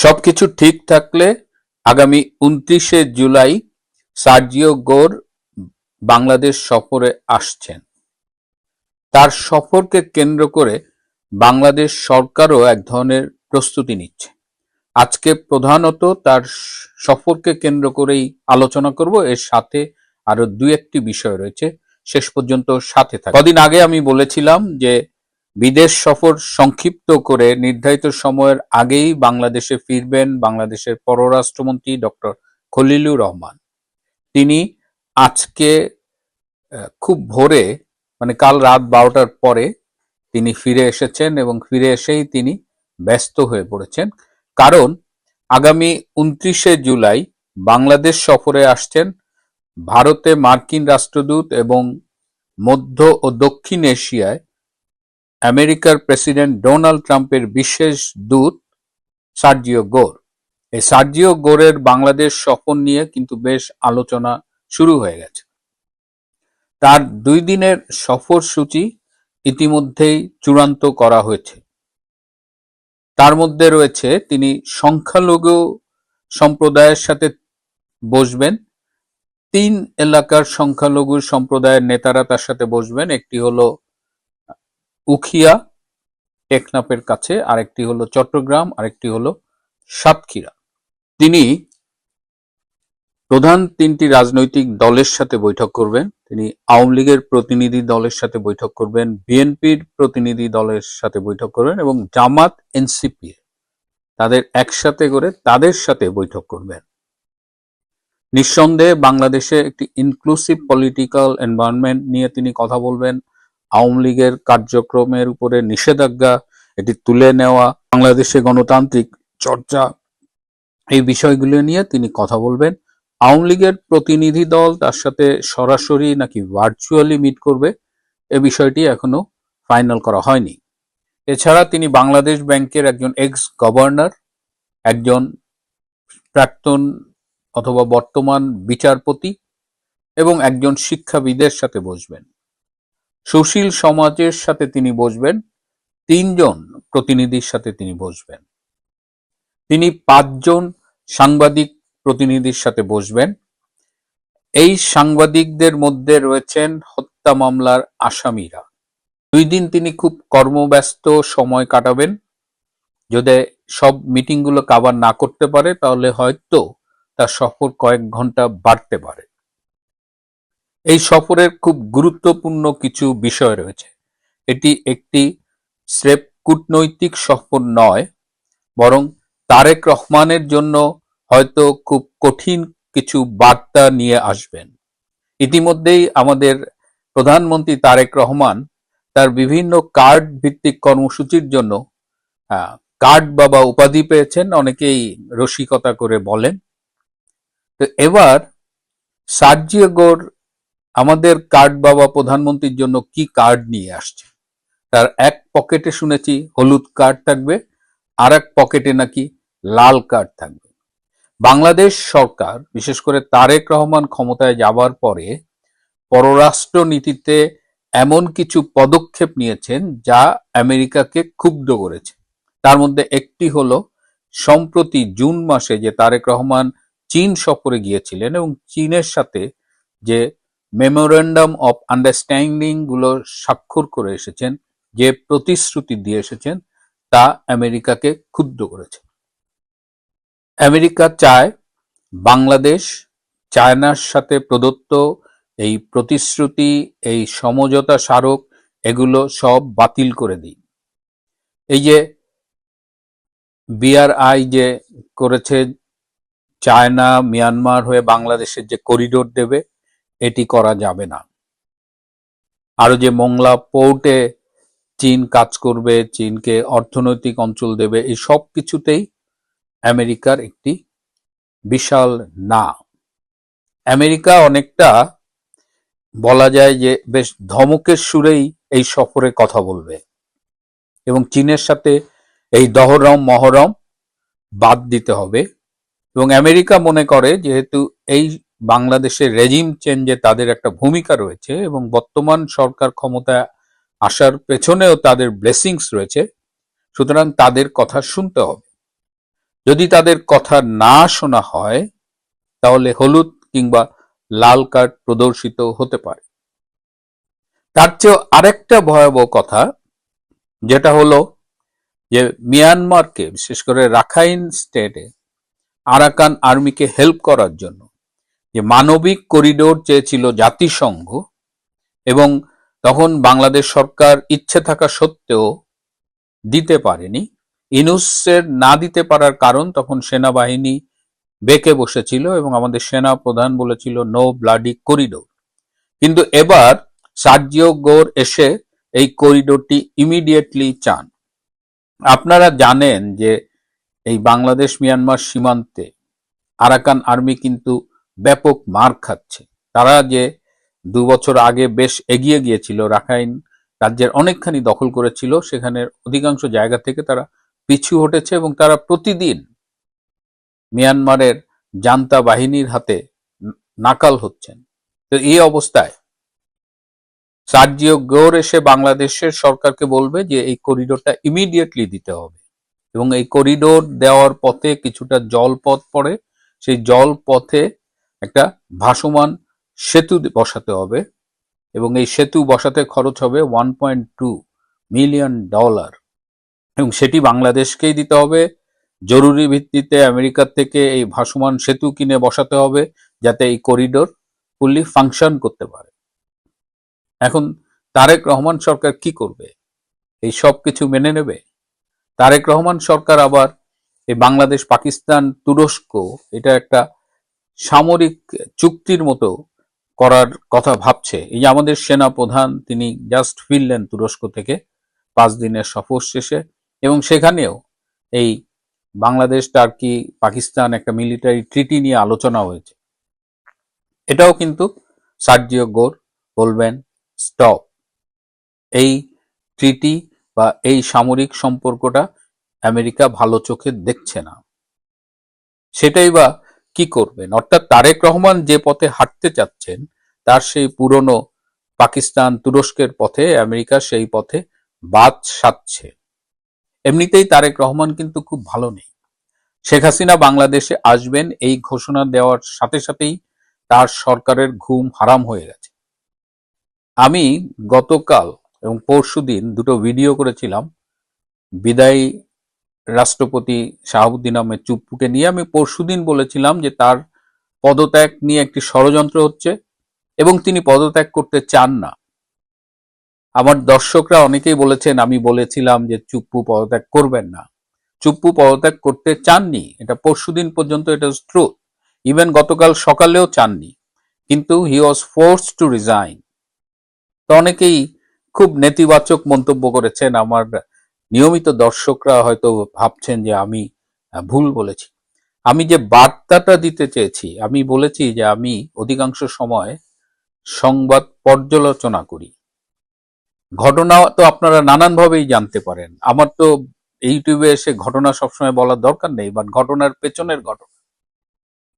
সবকিছু ঠিক থাকলে আগামী ২৯শে জুলাই সার্জিও গোর বাংলাদেশ সফরে আসছেন। তার সফরকে কেন্দ্র করে বাংলাদেশ সরকারও এক ধরনের প্রস্তুতি নিচ্ছে। আজকে প্রধানত তার সফরকে কেন্দ্র করেই আলোচনা করব। এর সাথে আরো দুই একটি বিষয় রয়েছে, শেষ পর্যন্ত সাথে থাকবে। কদিন আগে আমি বলেছিলাম যে বিদেশ সফর সংক্ষিপ্ত করে নির্ধারিত সময়ের আগেই বাংলাদেশে ফিরবেন বাংলাদেশের পররাষ্ট্রমন্ত্রী ডক্টর খলিলুর রহমান। তিনি আজকে খুব ভোরে মানে কাল রাত ১২টার পরে তিনি ফিরে এসেছেন এবং ফিরে এসেই তিনি ব্যস্ত হয়ে পড়েছেন। কারণ আগামী ২৯শে জুলাই বাংলাদেশ সফরে আসছেন ভারতে মার্কিন রাষ্ট্রদূত এবং মধ্য ও দক্ষিণ এশিয়ায় আমেরিকার প্রেসিডেন্ট ডোনাল্ড ট্রাম্পের বিশেষ দূত সার্জিও গোর। এই সার্জিও গোরের বাংলাদেশ সফর নিয়ে কিন্তু বেশ আলোচনা শুরু হয়ে গেছে। তার ২ দিনের সফরসূচি ইতিমধ্যেই চূড়ান্ত করা হয়েছে। তার মধ্যে রয়েছে তিনি সংখ্যালঘু সম্প্রদায়ের সাথে বসবেন। ৩ এলাকার সংখ্যালঘু সম্প্রদায়ের নেতারা তার সাথে বসবেন। একটি হলো উখিয়া টেকনাফের কাছে, আরেকটি হলো চট্টগ্রাম, আরেকটি হলো সাতক্ষীরা। তিনি প্রধান ৩টি রাজনৈতিক দলের সাথে বৈঠক করবেন। তিনি আওয়ামী লীগের প্রতিনিধি দলের সাথে বৈঠক করবেন, বিএনপির প্রতিনিধি দলের সাথে বৈঠক করবেন এবং জামাত এনসিপি তাদের একসাথে করে তাদের সাথে বৈঠক করবেন। নিঃসন্দেহে বাংলাদেশে একটি ইনক্লুসিভ পলিটিক্যাল এনভায়রনমেন্ট নিয়ে তিনি কথা বলবেন। আওয়ামী লীগের কার্যক্রমের উপরে নিষেধাজ্ঞা এটি তুলে নেওয়া, বাংলাদেশে গণতান্ত্রিক চর্চা, এই বিষয়গুলো নিয়ে তিনি কথা বলবেন। আওয়ামী লীগের প্রতিনিধি দল তার সাথে সরাসরি নাকি ভার্চুয়ালি মিট করবে এ বিষয়টি এখনো ফাইনাল করা হয়নি। এছাড়া তিনি বাংলাদেশ ব্যাংকের একজন এক্স গভর্নর, একজন প্রাক্তন অথবা বর্তমান বিচারপতি এবং একজন শিক্ষাবিদের সাথে বসবেন। সুশীল সমাজের সাথে তিনি বসবেন। ৩ জন প্রতিনিধির সাথে তিনি বসবেন। তিনি ৫ জন সাংবাদিক প্রতিনিধির সাথে বসবেন। এই সাংবাদিকদের মধ্যে রয়েছেন হত্যা মামলার আসামিরা। ২ দিন তিনি খুব কর্মব্যস্ত সময় কাটাবেন। যদি সব মিটিংগুলো কভার না করতে পারে তাহলে হয়তো তার সফর কয়েক ঘন্টা বাড়তে পারে। এই সফরের খুব গুরুত্বপূর্ণ কিছু বিষয় রয়েছে। এটি একটি স্রেফ কূটনৈতিক সফর নয়, বরং তারেক রহমানের জন্য হয়তো খুব কঠিন কিছু বার্তা নিয়ে আসবেন। ইতিমধ্যেই আমাদের প্রধানমন্ত্রী তারেক রহমান তার বিভিন্ন কার্ড ভিত্তিক কর্মসূচির জন্য কার্ড বাবা উপাধি পেয়েছেন, অনেকেই রসিকতা করে বলেন। তো এবার সার্জিও গোর আমাদের কার্ড বাবা প্রধানমন্ত্রীর জন্য কি কার্ড নিয়ে আসছে। তার এক পকেটে শুনেছি হলুদ কার্ড থাকবে, আর এক পকেটে নাকি লাল কার্ড থাকবে। বাংলাদেশ সরকার বিশেষ করে তারেক রহমান ক্ষমতায় যাবার পরে পররাষ্ট্র নীতিতে এমন কিছু পদক্ষেপ নিয়েছেন যা আমেরিকাকে ক্ষুব্ধ করেছে। তার মধ্যে একটি হলো সম্প্রতি জুন মাসে যে তারেক রহমান চীন সফরে গিয়েছিলেন এবং চীনের সাথে যে মেমোরেন্ডাম অফ আন্ডারস্ট্যান্ডিং গুলো স্বাক্ষর করে এসেছেন, যে প্রতিশ্রুতি দিয়ে এসেছেন, তা আমেরিকাকে ক্ষুব্ধ করেছে। আমেরিকা চায় বাংলাদেশ চায়নার সাথে প্রদত্ত এই প্রতিশ্রুতি, এই সমঝোতা স্মারক, এগুলো সব বাতিল করে দিই। এই যে বিআরআই যে করেছে, চায়না মিয়ানমার হয়ে বাংলাদেশের যে করিডোর দেবে, এটি করা যাবে না। আরো যে মোংলা পোর্টে চীন কাজ করবে, চীনকে অর্থনৈতিক অঞ্চল দেবে, এই সব কিছুতেই আমেরিকার একটি বিশাল না। আমেরিকা অনেকটা বলা যায় যে বেশ ধমকের সুরেই এই সফরে কথা বলবে এবং চীনের সাথে এই দহরম মহরম বাদ দিতে হবে। এবং আমেরিকা মনে করে যেহেতু এই বাংলাদেশের রেজিম চেঞ্জে তাদের একটা ভূমিকা রয়েছে এবং বর্তমান সরকার ক্ষমতায় আসার পেছনেও তাদের ব্লেসিংস রয়েছে, সুতরাং তাদের কথা শুনতে হবে। যদি তাদের কথা না শোনা হয় তাহলে হলুদ কিংবা লাল কার্ড প্রদর্শিত হতে পারে। তার চেয়েও আরেকটা ভয়াবহ কথা, যেটা হলো যে মিয়ানমারকে, বিশেষ করে রাখাইন স্টেটে আরাকান আর্মিকে হেল্প করার জন্য যে মানবিক করিডোর চেয়েছিল জাতিসংঘ, এবং তখন বাংলাদেশ সরকার ইচ্ছে থাকা সত্ত্বেও দিতে পারেনি। ইউনূসের না দিতে পারার কারণ, তখন সেনাবাহিনী বেঁকে বসেছিল এবং আমাদের সেনা প্রধান বলেছিল নো ব্লাডি করিডোর। কিন্তু এবার সার্জিও গোর এসে এই করিডোরটি ইমিডিয়েটলি চান। আপনারা জানেন যে এই বাংলাদেশ মিয়ানমার সীমান্তে আরাকান আর্মি কিন্তু ব্যাপক মার খাচ্ছে। তারা যে 2 বছর আগে বেশ এগিয়ে গিয়েছিল, রাখাইন রাজ্যের অনেকখানি দখল করেছিল, সেখানের অধিকাংশ জায়গা থেকে তারা পিছু হটেছে এবং তারা প্রতিদিন মিয়ানমারের জান্তা বাহিনীর হাতে নাকাল হচ্ছেন। তো এই অবস্থায় সার্জিও গোর এসে বাংলাদেশের সরকারকে বলবে যে এই করিডোরটা ইমিডিয়েটলি দিতে হবে, এবং এই করিডোর দেওয়ার পথে কিছুটা জলপথ পড়ে, সেই জলপথে একটা ভাসমান সেতু বসাতে হবে, এবং এই সেতু বসাতে খরচ হবে $1.2 মিলিয়ন, এবং সেটি বাংলাদেশকেই দিতে হবে। জরুরি ভিত্তিতে আমেরিকার থেকে এই ভাসমান সেতু কিনে বসাতে হবে, যাতে এই করিডোর ফুললি ফাংশন করতে পারে। এখন তারেক রহমান সরকার কি করবে? এই সব কিছু মেনে নেবে? তারেক রহমান সরকার আবার এই বাংলাদেশ, পাকিস্তান, তুরস্ক, এটা একটা সামরিক চুক্তির মতো করার কথা ভাবছে। এই যে আমাদের সেনা প্রধান, তিনি জাস্ট ফিরলেন তুরস্ক থেকে 5 দিনের সফর শেষে, এবং সেখানেও এই বাংলাদেশ, টার্কি, পাকিস্তান একটা মিলিটারি ট্রিটি নিয়ে আলোচনা হয়েছে। এটাও কিন্তু সার্জিও গোর বলবেন স্টপ, এই ট্রিটি বা এই সামরিক সম্পর্কটা আমেরিকা ভালো চোখে দেখছে না। সেটাই বা কি করবেন? অর্থাৎ তারেক রহমান যে পথে হাঁটতে চাচ্ছেন, তার সেই পুরনো পাকিস্তান, তুরস্কের পথে আমেরিকা সেই পথে বাদ সাধছে। এমনিতেই তারেক রহমান কিন্তু খুব ভালো নেই। শেখ হাসিনা বাংলাদেশে আসবেন এই ঘোষণা দেওয়ার সাথে সাথেই তার সরকারের ঘুম হারাম হয়ে গেছে। আমি গতকাল এবং পরশুদিন দুটো ভিডিও করেছিলাম বিদায়ী রাষ্ট্রপতি শাহাবুদ্দিন আহমেদ চুপ্পুকে নিয়ে। আমি পরশুদিন বলেছিলাম যে তার পদত্যাগ নিয়ে একটি ষড়যন্ত্র হচ্ছে এবং তিনি পদত্যাগ করতে চান না। আমার দর্শকরা অনেকেই বলেছেন আমি বলেছিলাম যে চুপ্পু পদত্যাগ করবেন না। চুপ্পু পদত্যাগ করতে চাননি, এটা পরশুদিন পর্যন্ত এটা ট্রুথ। ইভেন গতকাল সকালেও চাননি, কিন্তু হি ওয়াজ ফোর্সড টু রিজাইন। তো অনেকেই খুব নেতিবাচক মন্তব্য করেছেন। আমার নিয়মিত দর্শকরা হয়তো ভাবছেন যে আমি ভুল বলেছি। আমি যে বার্তাটা দিতে চেয়েছি, আমি বলেছি যে আমি অধিকাংশ সময় সংবাদ পর্যালোচনা করি। ঘটনা তো আপনারা নানানভাবেই জানতে পারেন। আমার তো ইউটিউবে এসে ঘটনা সবসময় বলার দরকার নেই, বাট ঘটনার পেছনের ঘটনা।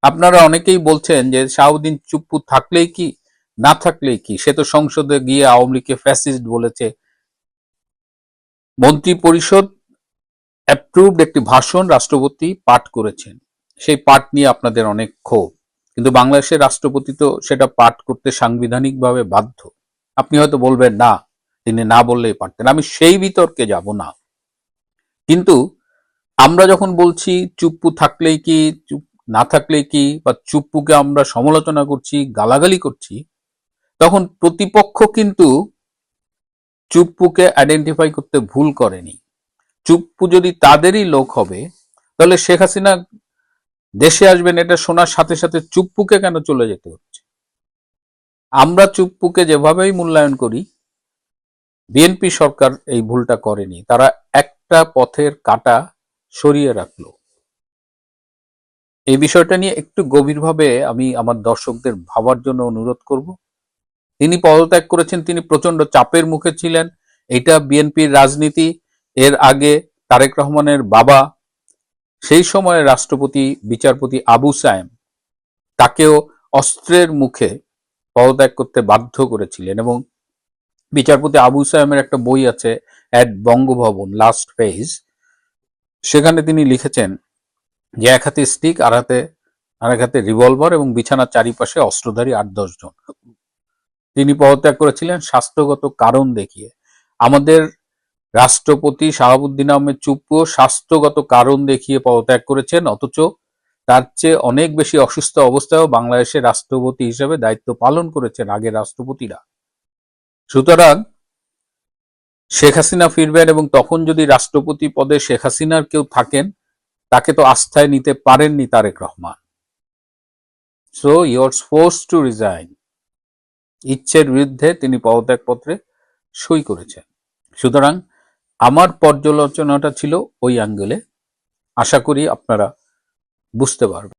আপনারা অনেকেই বলছেন যে শাহাবুদ্দিন চুপ্পু থাকলেই কি, না থাকলেই কি, সে তো সংসদে গিয়ে আওয়ামী লীগকে ফ্যাসিস্ট বলেছে। মন্ত্রী পরিষদ অ্যাপ্রুভড একটি ভাষণ রাষ্ট্রপতি পাঠ করেছেন, সেই পাঠ নিয়ে আপনাদের অনেক ক্ষোভ, কিন্তু বাংলাদেশের রাষ্ট্রপতি তো সেটা পাঠ করতে সাংবিধানিকভাবে বাধ্য। আপনি হয়তো বলবেন না, তিনি না বললেই পারতেন, আমি সেই বিতর্কে যাব না। কিন্তু আমরা যখন বলছি চুপ্পু থাকলেই কি, চুপ না থাকলেই কি, বা চুপ্পুকে আমরা সমালোচনা করছি, গালাগালি করছি, তখন প্রতিপক্ষ কিন্তু চুপ্পুকে আইডেন্টিফাই করতে ভুল করেনি। চুপ্পু যদি তাদেরই লোক হবে, তাহলে শেখ হাসিনা দেশে আসবেন এটা শোনার সাথে সাথে চুপ্পুকে কেন চলে যেতে হচ্ছে? আমরা চুপ্পুকে যেভাবেই মূল্যায়ন করি, বিএনপি সরকার এই ভুলটা করেনি। তারা একটা পথের কাঁটা সরিয়ে রাখলো। এই বিষয়টা নিয়ে একটু গভীরভাবে আমি আমার দর্শকদের ভাবার জন্য অনুরোধ করব। তিনি পদত্যাগ করেছেন, তিনি প্রচন্ড চাপের মুখে ছিলেন। এটা বিএনপির রাজনীতি। এর আগে তারেক রহমানের বাবা, সেই সময়ের রাষ্ট্রপতি বিচারপতি আবু সায়েম, তাকেও অস্ত্রের মুখে পদত্যাগ করতে বাধ্য করেছিলেন। এবং বিচারপতি আবু সায়েমের একটা বই আছে, অ্যাট বঙ্গভবন লাস্ট পেজ, সেখানে তিনি লিখেছেন যে এক হাতে স্টিক আর এক হাতে রিভলভার এবং বিছানার চারিপাশে অস্ত্রধারী 8-10 জন। তিনি পদত্যাগ করেছিলেন স্বাস্থ্যগত কারণ দেখিয়ে। আমাদের রাষ্ট্রপতি শাহাবুদ্দিন আহমেদ চুপ্পুও স্বাস্থ্যগত কারণ দেখিয়ে পদত্যাগ করেছেন, অথচ তার চেয়ে অনেক বেশি অসুস্থ অবস্থায়ও বাংলাদেশের রাষ্ট্রপতি হিসেবে দায়িত্ব পালন করেছেন আগের রাষ্ট্রপতিরা। সুতরাং শেখ হাসিনা ফিরবেন এবং তখন যদি রাষ্ট্রপতি পদে শেখ হাসিনার কেউ থাকেন, তাকে তো আস্থায় নিতে পারেননি Tarique Rahman. So you are forced to resign. ইচ্ছের বিরুদ্ধে তিনি পদত্যাগপত্রে সই করেছেন। সুতরাং আমার পর্যালোচনাটা ছিল ওই অ্যাঙ্গেলে। আশা করি আপনারা বুঝতে পারবেন।